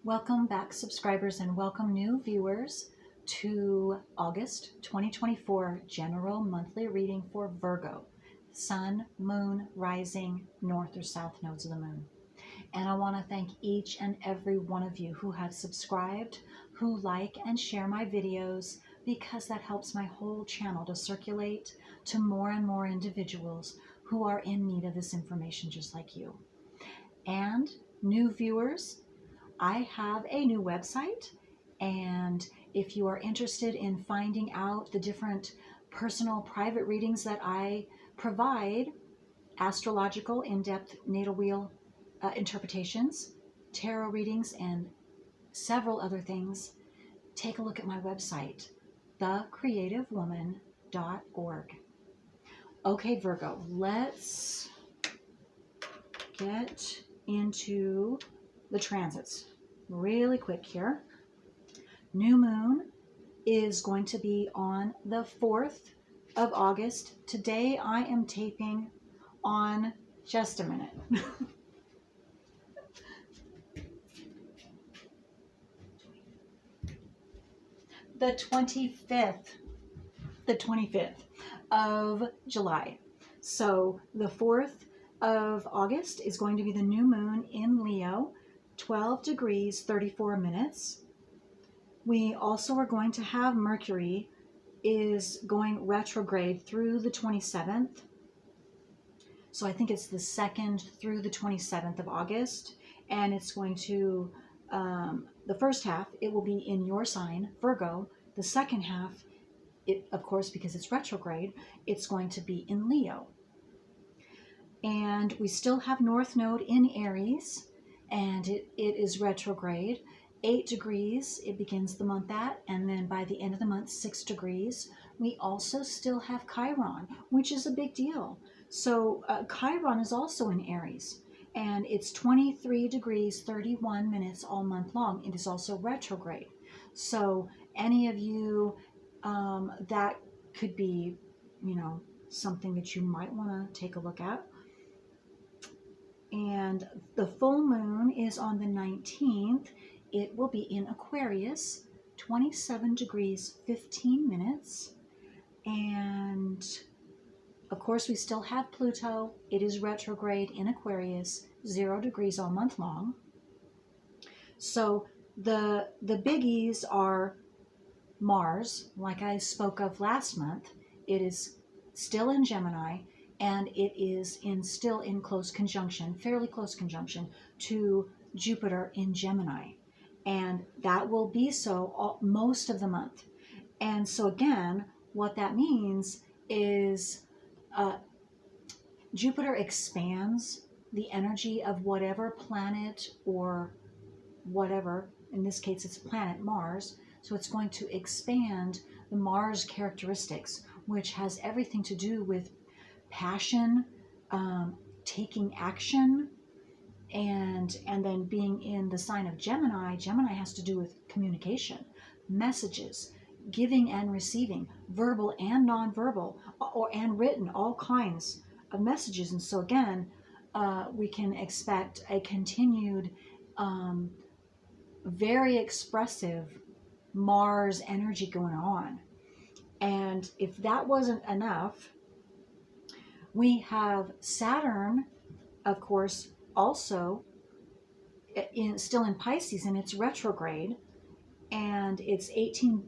Welcome back, subscribers, and welcome new viewers to August 2024 General Monthly Reading for Virgo, Sun, Moon, Rising, North or South nodes of the Moon. And I want to thank each and every one of you who have subscribed, who like and share my videos, because that helps my whole channel to circulate to more and more individuals who are in need of this information just like you. And new viewers, I have a new website, and if you are interested in finding out the different personal private readings that I provide, astrological in-depth natal wheel interpretations, tarot readings, and several other things, take a look at my website, thecreativewoman.org. Okay, Virgo, let's get into the transits really quick here. New moon is going to be on the 4th of August. Today I am taping on, just a minute. the 25th of July. So the 4th of August is going to be the new moon in Leo, 12 degrees 34 minutes. We also are going to have Mercury is going retrograde through the 27th. So I think it's the 2nd through the 27th of August. And it's going to, the first half, it will be in your sign, Virgo. The second half, it, of course, because it's retrograde, it's going to be in Leo. And we still have North Node in Aries, and it is retrograde. 8 degrees, it begins the month at, and then by the end of the month, 6 degrees. We also still have Chiron, which is a big deal. So Chiron is also in Aries, and it's 23 degrees, 31 minutes all month long. It is also retrograde. So any of you, that could be, something that you might want to take a look at. And the full moon is on the 19th. It will be in Aquarius, 27 degrees, 15 minutes. And of course, we still have Pluto. It is retrograde in Aquarius, 0 degrees all month long. So the biggies are Mars, like I spoke of last month. It is still in Gemini, and it is still in close conjunction, fairly close conjunction, to Jupiter in Gemini. And that will be so most of the month. And so again, what that means is Jupiter expands the energy of whatever planet or whatever, in this case it's planet Mars, so it's going to expand the Mars characteristics, which has everything to do with passion, taking action, and then being in the sign of Gemini. Gemini has to do with communication, messages, giving and receiving, verbal and nonverbal, and written, all kinds of messages. And so again, we can expect a continued, very expressive Mars energy going on. And if that wasn't enough, we have Saturn, of course, also still in Pisces, and it's retrograde, and it's 18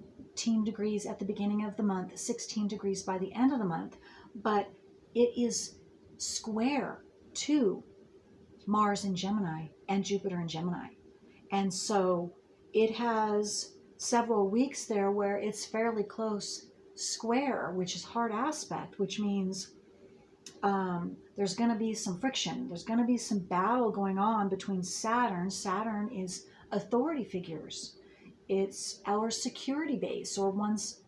degrees at the beginning of the month, 16 degrees by the end of the month, but it is square to Mars in Gemini and Jupiter in Gemini. And so it has several weeks there where it's fairly close square, which is hard aspect, which means there's going to be some friction. There's going to be some battle going on between Saturn. Saturn is authority figures. It's our security base, or one's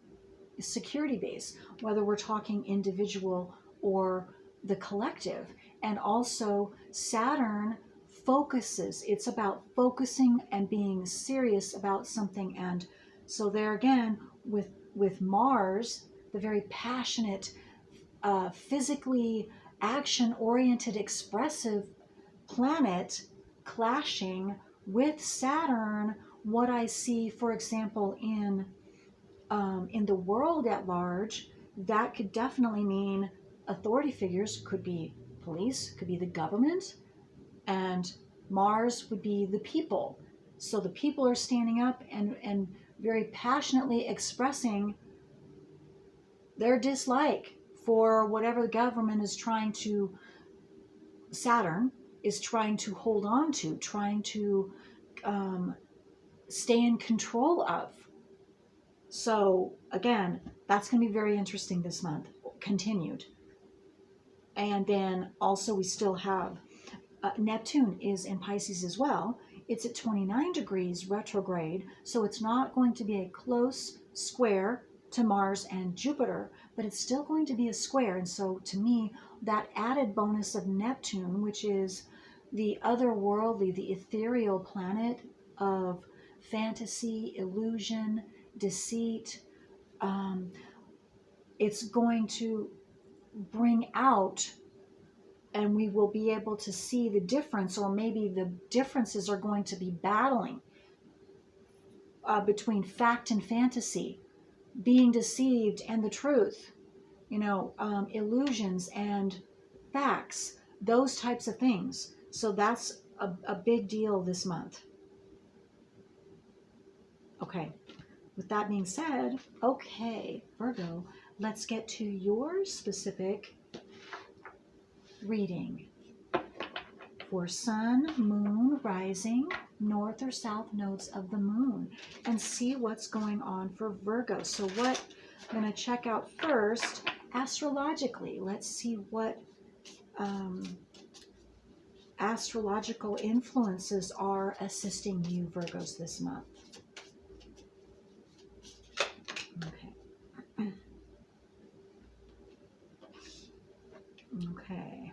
security base, whether we're talking individual or the collective. And also Saturn focuses. It's about focusing and being serious about something. And so there again, with Mars, the very passionate, physically action-oriented, expressive planet, clashing with Saturn, what I see, for example, in the world at large, that could definitely mean authority figures, could be police, could be the government, and Mars would be the people. So the people are standing up and very passionately expressing their dislike for whatever the government is trying to, Saturn is trying to hold on to, trying to stay in control of. So again, that's going to be very interesting this month, continued. And then also we still have Neptune is in Pisces as well. It's at 29 degrees retrograde, so it's not going to be a close square to Mars and Jupiter, but it's still going to be a square. And so to me, that added bonus of Neptune, which is the otherworldly, the ethereal planet of fantasy, illusion, deceit, it's going to bring out, and we will be able to see the difference, or maybe the differences are going to be battling between fact and fantasy, being deceived and the truth, illusions and facts, those types of things. So that's a big deal this month. Okay, with that being said, okay, Virgo, let's get to your specific reading for sun, moon, rising, north or south nodes of the moon, and see what's going on for Virgo. So what I'm going to check out first, astrologically, let's see what astrological influences are assisting you, Virgos, this month. Okay. Okay.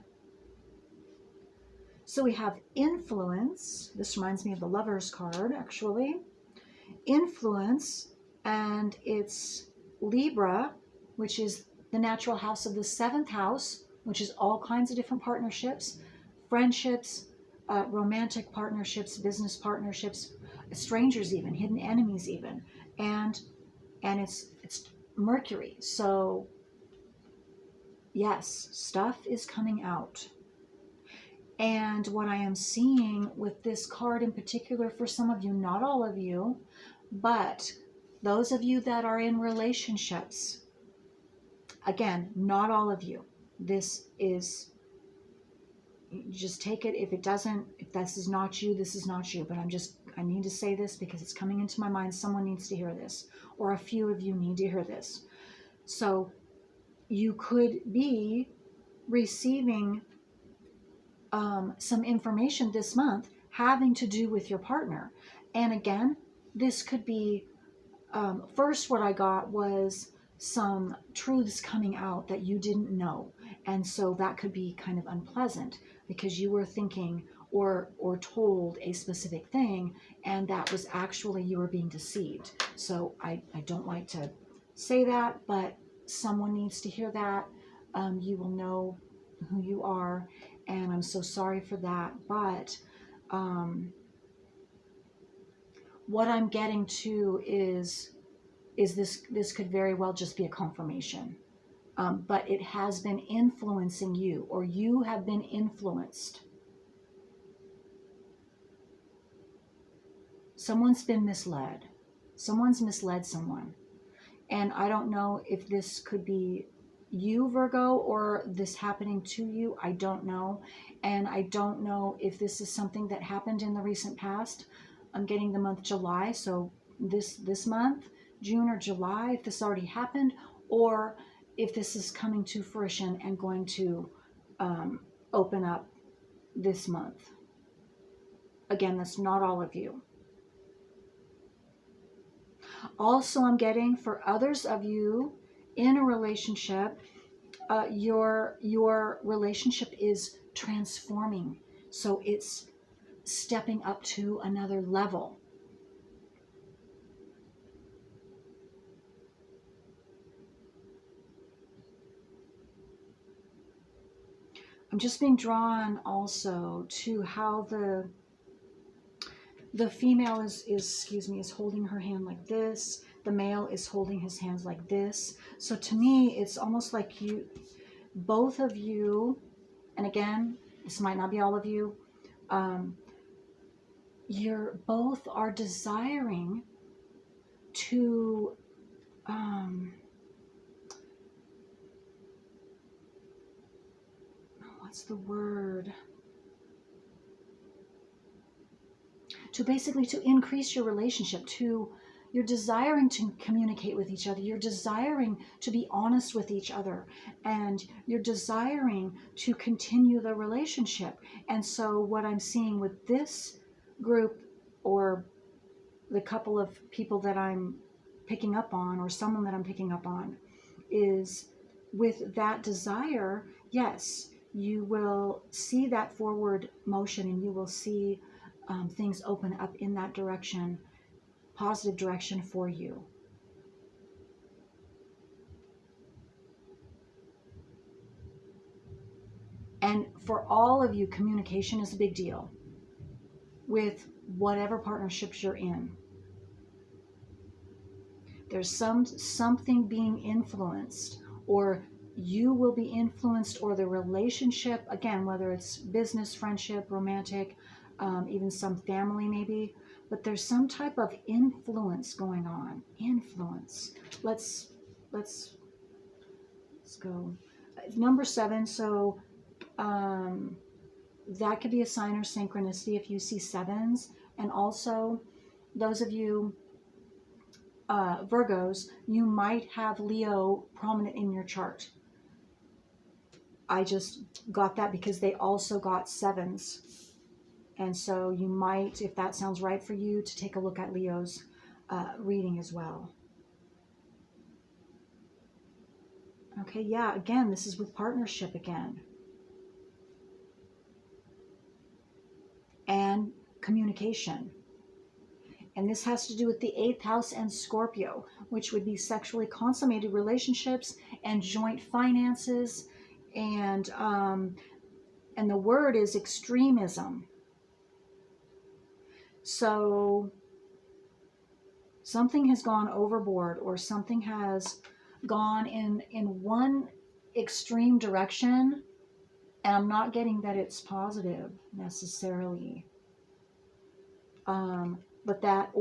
So we have influence. This reminds me of the Lover's card, actually. Influence, and it's Libra, which is the natural house of the 7th house, which is all kinds of different partnerships, friendships, romantic partnerships, business partnerships, strangers even, hidden enemies even, and it's Mercury. So yes, stuff is coming out. And what I am seeing with this card in particular, for some of you, not all of you, but those of you that are in relationships, again, not all of you. This is, just take it. If this is not you, this is not you. But I need to say this because it's coming into my mind. Someone needs to hear this, or a few of you need to hear this. So you could be receiving some information this month having to do with your partner. And again, this could be, first what I got was some truths coming out that you didn't know. And so that could be kind of unpleasant because you were thinking or told a specific thing, and that was actually, you were being deceived. So I don't like to say that, but someone needs to hear that. You will know who you are, and I'm so sorry for that. But what I'm getting to is this could very well just be a confirmation, but it has been influencing you, or you have been influenced. Someone's been misled. Someone's misled someone. And I don't know if this could be you, Virgo, or this happening to you. I don't know. And I don't know if this is something that happened in the recent past. I'm getting the month July, so this month, June or July, if this already happened, or if this is coming to fruition and going to open up this month. Again, that's not all of you. Also, I'm getting for others of you in a relationship, your relationship is transforming. So it's stepping up to another level. I'm just being drawn also to how the female is holding her hand like this. The male is holding his hands like this. So to me, it's almost like both of you, and again, this might not be all of you, you're both are desiring to, what's the word? To basically to increase your relationship, you're desiring to communicate with each other. You're desiring to be honest with each other, and you're desiring to continue the relationship. And so what I'm seeing with this group, or the couple of people that I'm picking up on, or someone that I'm picking up on, is with that desire, yes, you will see that forward motion, and you will see things open up in that direction, positive direction for you. And for all of you, communication is a big deal with whatever partnerships you're in. There's something being influenced, or you will be influenced, or the relationship, again, whether it's business, friendship, romantic, even some family maybe, but there's some type of influence going on. Influence. Let's go. Number 7. So that could be a sign or synchronicity if you see 7s. And also, those of you Virgos, you might have Leo prominent in your chart. I just got that because they also got 7s. And so you might, if that sounds right for you, to take a look at Leo's reading as well. Okay, yeah, again, this is with partnership again. And communication. And this has to do with the 8th house and Scorpio, which would be sexually consummated relationships and joint finances. And the word is extremism. So something has gone overboard, or something has gone in one extreme direction, and I'm not getting that it's positive necessarily. But that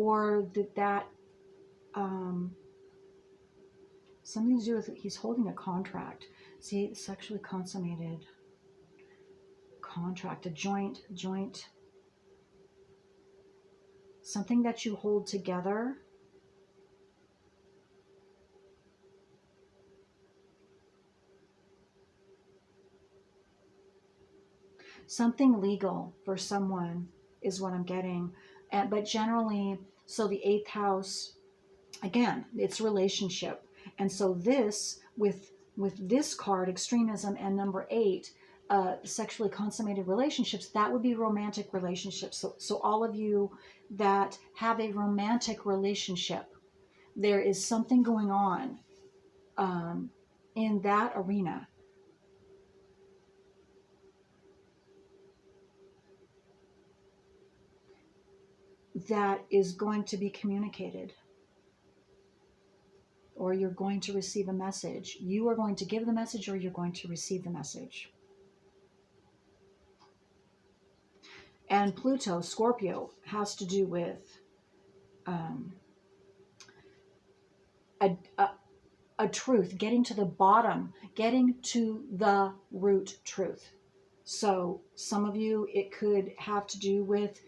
something to do with, he's holding a contract. See, sexually consummated contract, a joint, something that you hold together. Something legal for someone is what I'm getting. But generally, so the 8th house, again, it's relationship. And so this, with this card, extremism, and number 8, sexually consummated relationships, that would be romantic relationships. So all of you that have a romantic relationship, there is something going on in that arena. That is going to be communicated, or you're going to receive a message. You are going to give the message, or you're going to receive the message. And Pluto, Scorpio, has to do with a truth, getting to the bottom, getting to the root truth. So some of you, it could have to do with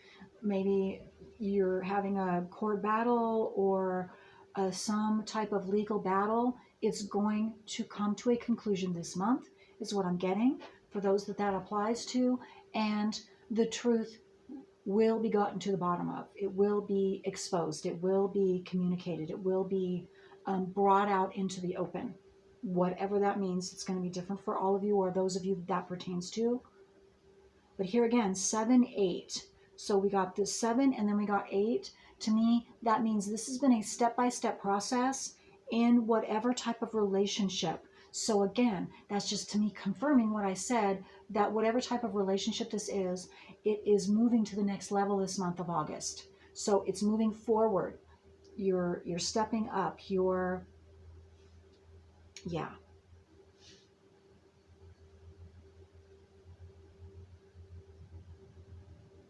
maybe you're having a court battle, or some type of legal battle. It's going to come to a conclusion this month, is what I'm getting, for those that applies to. And the truth will be gotten to the bottom of. It will be exposed. It will be communicated. It will be brought out into the open. Whatever that means, it's going to be different for all of you, or those of you that pertains to. But here again, 7, 8. So we got this 7, and then we got 8. To me, that means this has been a step-by-step process in whatever type of relationship. So again, that's just to me confirming what I said, that whatever type of relationship this is, it is moving to the next level this month of August. So it's moving forward. You're stepping up. Yeah.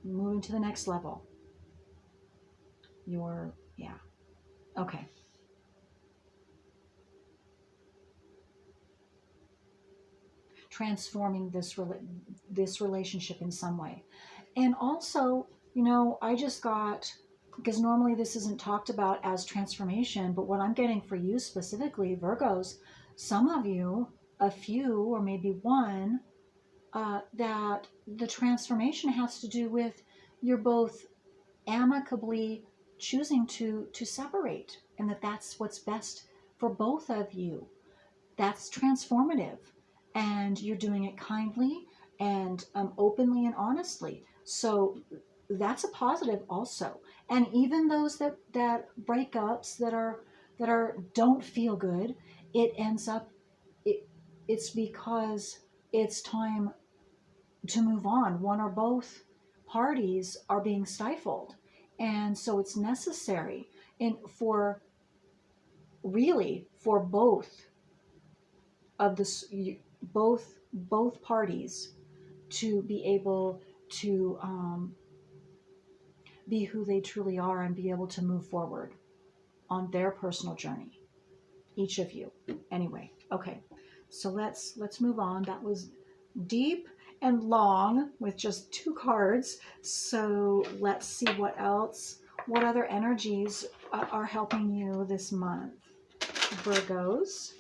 Moving to the next level. Yeah. Okay. Transforming this relationship in some way. And also, I just got, because normally this isn't talked about as transformation, but what I'm getting for you specifically, Virgos, some of you, a few or maybe one, that the transformation has to do with you're both amicably choosing to separate, and that's what's best for both of you. That's transformative, and you're doing it kindly and openly and honestly. So that's a positive also. And even those that breakups that are don't feel good, it ends up it's because it's time to move on. One or both parties are being stifled, and so it's necessary and for both of this, both parties to be able to be who they truly are and be able to move forward on their personal journey, each of you. Anyway, okay, so let's move on. That was deep and long with just 2 cards. So let's see what other energies are helping you this month, Virgos.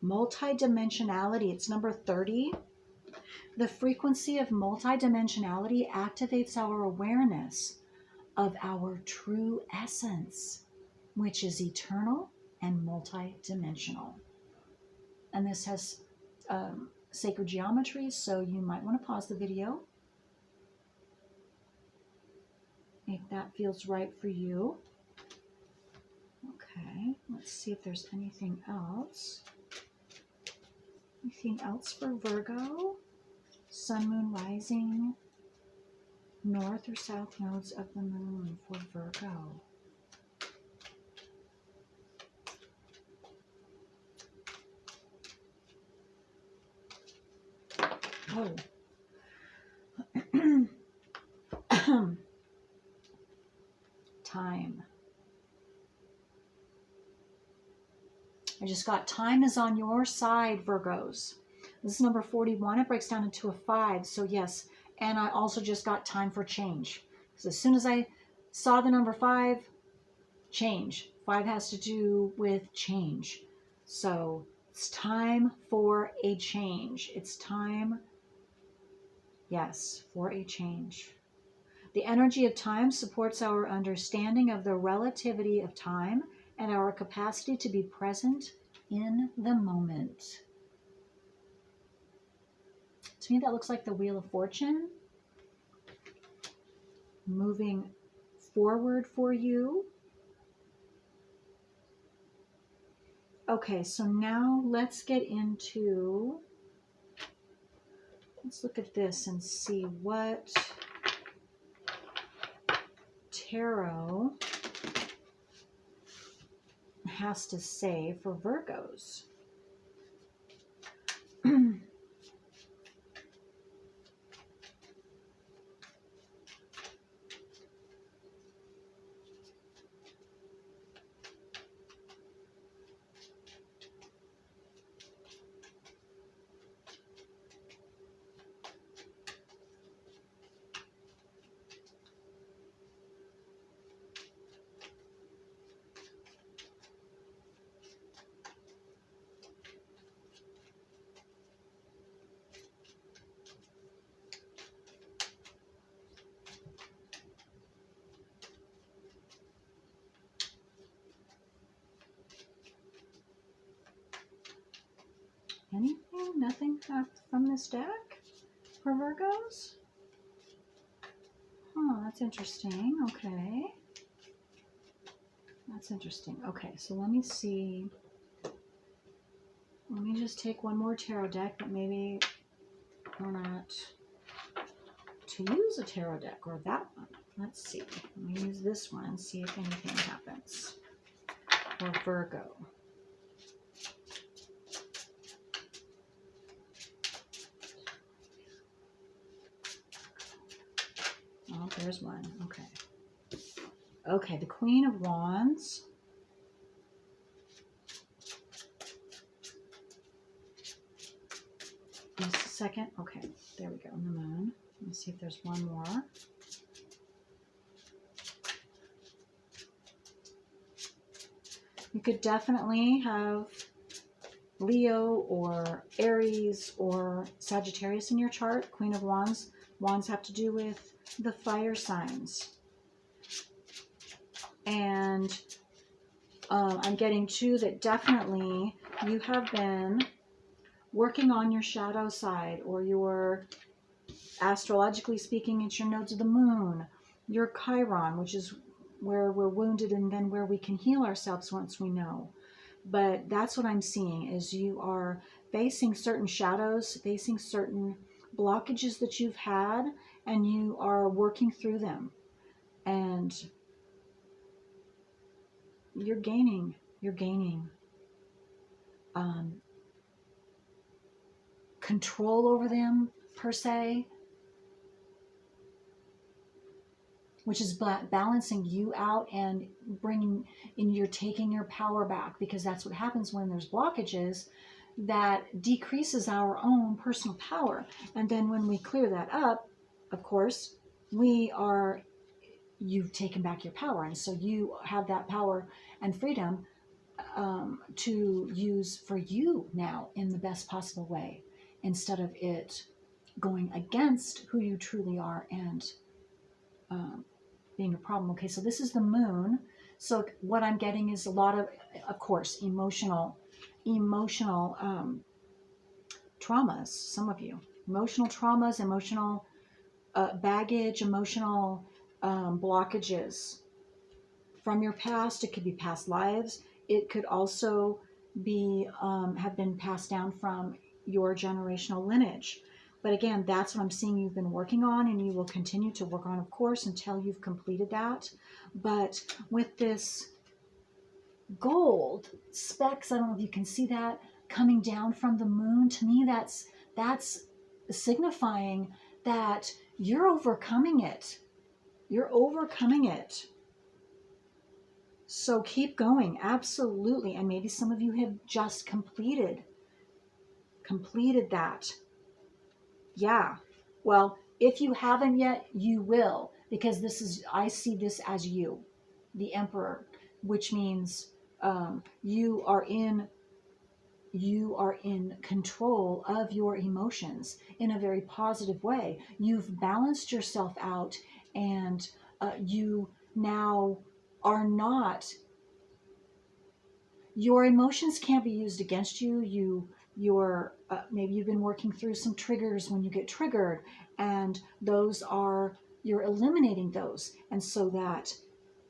Multidimensionality, it's number 30. The frequency of multidimensionality activates our awareness of our true essence, which is eternal and multidimensional. And this has sacred geometry, so you might want to pause the video if that feels right for you. Okay, let's see if there's anything else. Anything else for Virgo? Sun, moon, rising, north or south nodes of the moon for Virgo. Oh. Time. I just got time is on your side, Virgos. This is number 41. It breaks down into a 5. So yes, and I also just got time for change. So as soon as I saw the number 5, change. 5 has to do with change. So it's time for a change. It's time, yes, for a change. The energy of time supports our understanding of the relativity of time and our capacity to be present in the moment. To me, that looks like the Wheel of Fortune moving forward for you. Okay, so now let's look at this and see what Tarot has to say for Virgos. Anything? Nothing from this deck for Virgos? Oh, that's interesting. Okay. That's interesting. Okay, so let me see Let me just take one more tarot deck, but maybe we're not to use a tarot deck or that one. Let's see. Let me use this one, see if anything happens for Virgo. Oh, there's one. Okay. Okay, the Queen of Wands. Just a second. Okay, there we go. And the Moon. Let me see if there's one more. You could definitely have Leo or Aries or Sagittarius in your chart. Queen of Wands. Wands have to do with the fire signs. And I'm getting too that definitely you have been working on your shadow side, or your, astrologically speaking, it's your nodes of the moon, your Chiron, which is where we're wounded and then where we can heal ourselves once we know. But that's what I'm seeing, is you are facing certain shadows, facing certain blockages that you've had, and you are working through them. And you're gaining control over them, per se, which is balancing you out and bringing in, you're taking your power back, because that's what happens when there's blockages. That decreases our own personal power. And then when we clear that up, of course, you've taken back your power. And so you have that power and freedom to use for you now in the best possible way, instead of it going against who you truly are and being a problem. Okay, so this is the Moon. So what I'm getting is a lot of course, emotional traumas. Some of you, emotional traumas, emotional baggage, emotional blockages from your past. It could be past lives. It could also be have been passed down from your generational lineage. But again, that's what I'm seeing you've been working on, and you will continue to work on, of course, until you've completed that. But with this gold specks, I don't know if you can see that coming down from the Moon. To me, that's signifying that you're overcoming it. You're overcoming it. So keep going, absolutely. And maybe some of you have just completed that. Yeah. Well, if you haven't yet, you will, because I see this as you, the Emperor, which means you are in control of your emotions in a very positive way. You've balanced yourself out, and you now are not, your emotions can't be used against you. Maybe you've been working through some triggers when you get triggered, and you're eliminating those, and so that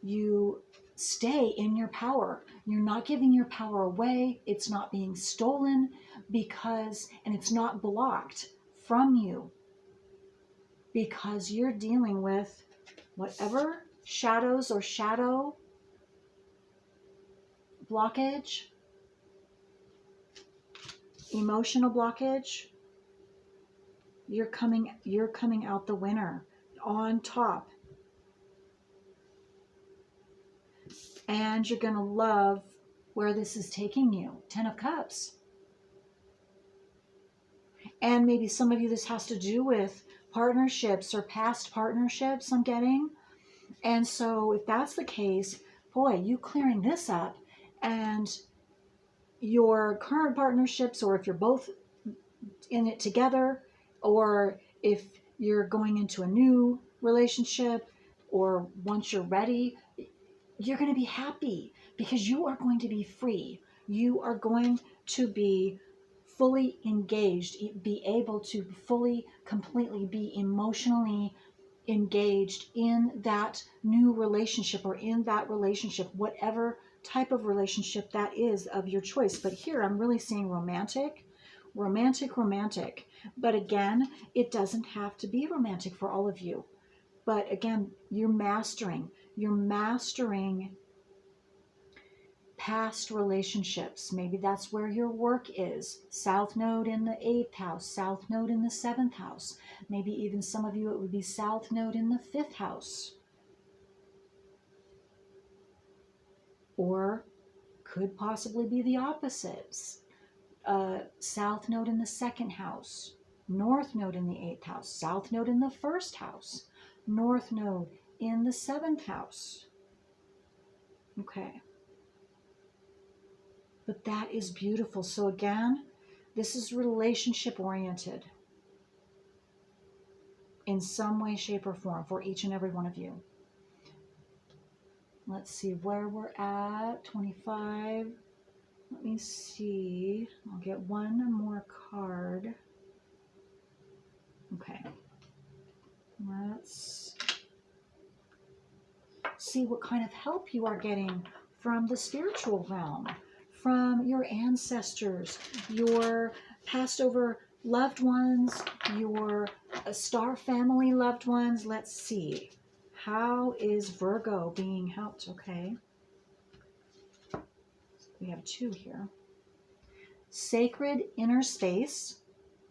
you stay in your power. You're not giving your power away. It's not being stolen, and it's not blocked from you, because you're dealing with whatever shadows or shadow blockage, emotional blockage. You're coming out the winner, on top. And you're going to love where this is taking you. 10 of Cups. And maybe some of you, this has to do with partnerships or past partnerships, I'm getting. And so if that's the case, boy, you clearing this up, and your current partnerships, or if you're both in it together, or if you're going into a new relationship, or once you're ready, you're going to be happy, because you are going to be free. You are going to be fully engaged, be able to fully, completely be emotionally engaged in that new relationship, or in that relationship, whatever type of relationship that is of your choice. But here I'm really seeing romantic, romantic, romantic. But again, it doesn't have to be romantic for all of you. But again, you're mastering past relationships. Maybe that's where your work is. South node in the 8th house, South node in the 7th house. Maybe even some of you, it would be South node in the 5th house. Or could possibly be the opposites. South node in the 2nd house, North node in the 8th house, South node in the 1st house, North node in the 7th house. Okay. But that is beautiful. So again, this is relationship oriented in some way, shape, or form for each and every one of you. Let's see where we're at. 25. Let me see. I'll get one more card. Okay. Let's see what kind of help you are getting from the spiritual realm, from your ancestors, your passed over loved ones, your star family loved ones. Let's see. How is Virgo being helped? Okay. We have 2 here. Sacred inner space,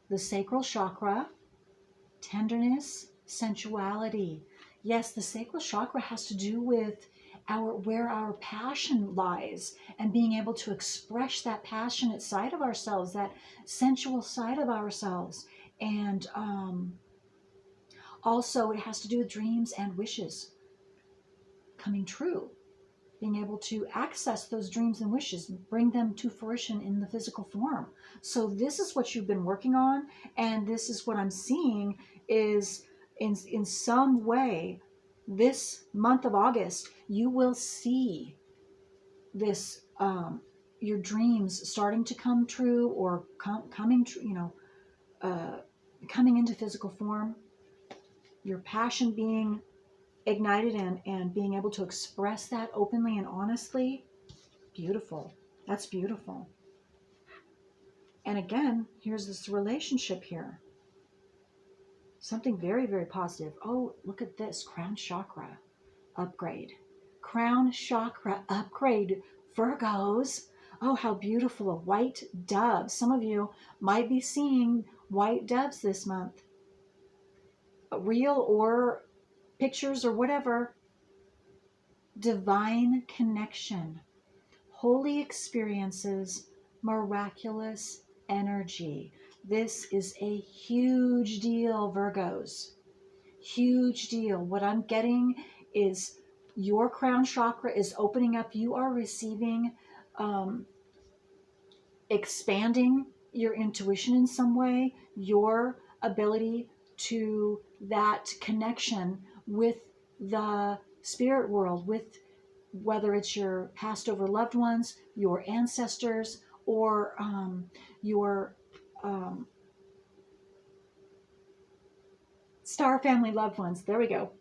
the sacral chakra, tenderness, sensuality. Yes, the sacral chakra has to do with where our passion lies and being able to express that passionate side of ourselves, that sensual side of ourselves. And also it has to do with dreams and wishes coming true, being able to access those dreams and wishes, bring them to fruition in the physical form. So this is what you've been working on, and this is what I'm seeing is in some way this month of August, you will see this, your dreams starting to come true or coming true, coming into physical form, your passion being ignited and being able to express that openly and honestly. Beautiful. That's beautiful. And again, here's this relationship here. Something very, very positive. Oh, look at this. Crown chakra upgrade. Crown chakra upgrade, Virgos. Oh, how beautiful. A white dove. Some of you might be seeing white doves this month. Real or pictures or whatever. Divine connection. Holy experiences. Miraculous energy. This is a huge deal, Virgos. Huge deal. What I'm getting is your crown chakra is opening up. You are receiving, expanding your intuition in some way, your ability to that connection with the spirit world, with whether it's your passed over loved ones, your ancestors, or your star family loved ones. There we go.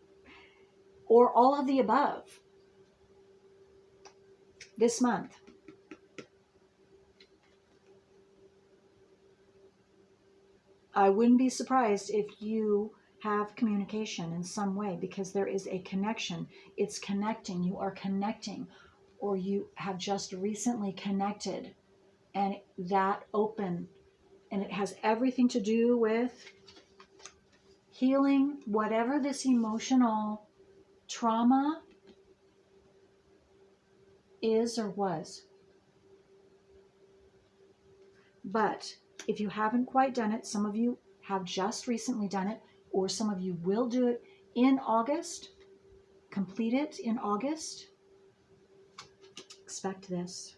Or all of the above this month. I wouldn't be surprised if you have communication in some way, because there is a connection. It's connecting. You are connecting, or you have just recently connected, and that open, and it has everything to do with healing whatever this emotional trauma is or was. But if you haven't quite done it, some of you have just recently done it, or some of you will do it in August, complete it in August, expect this.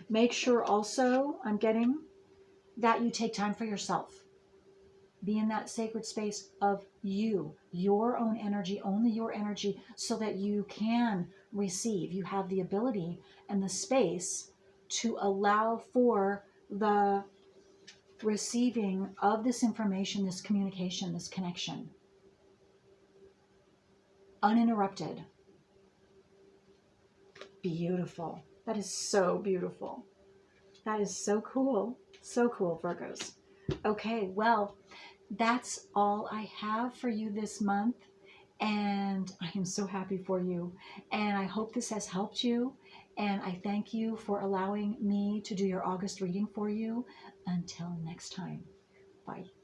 Make sure also, I'm getting, that you take time for yourself. Be in that sacred space of you, your own energy, only your energy, so that you can receive. You have the ability and the space to allow for the receiving of this information, this communication, this connection, uninterrupted. beautiful. That is so beautiful. That is so cool. So cool, Virgos. Okay, well, that's all I have for you this month. And I am so happy for you. And I hope this has helped you. And I thank you for allowing me to do your August reading for you. Until next time, bye.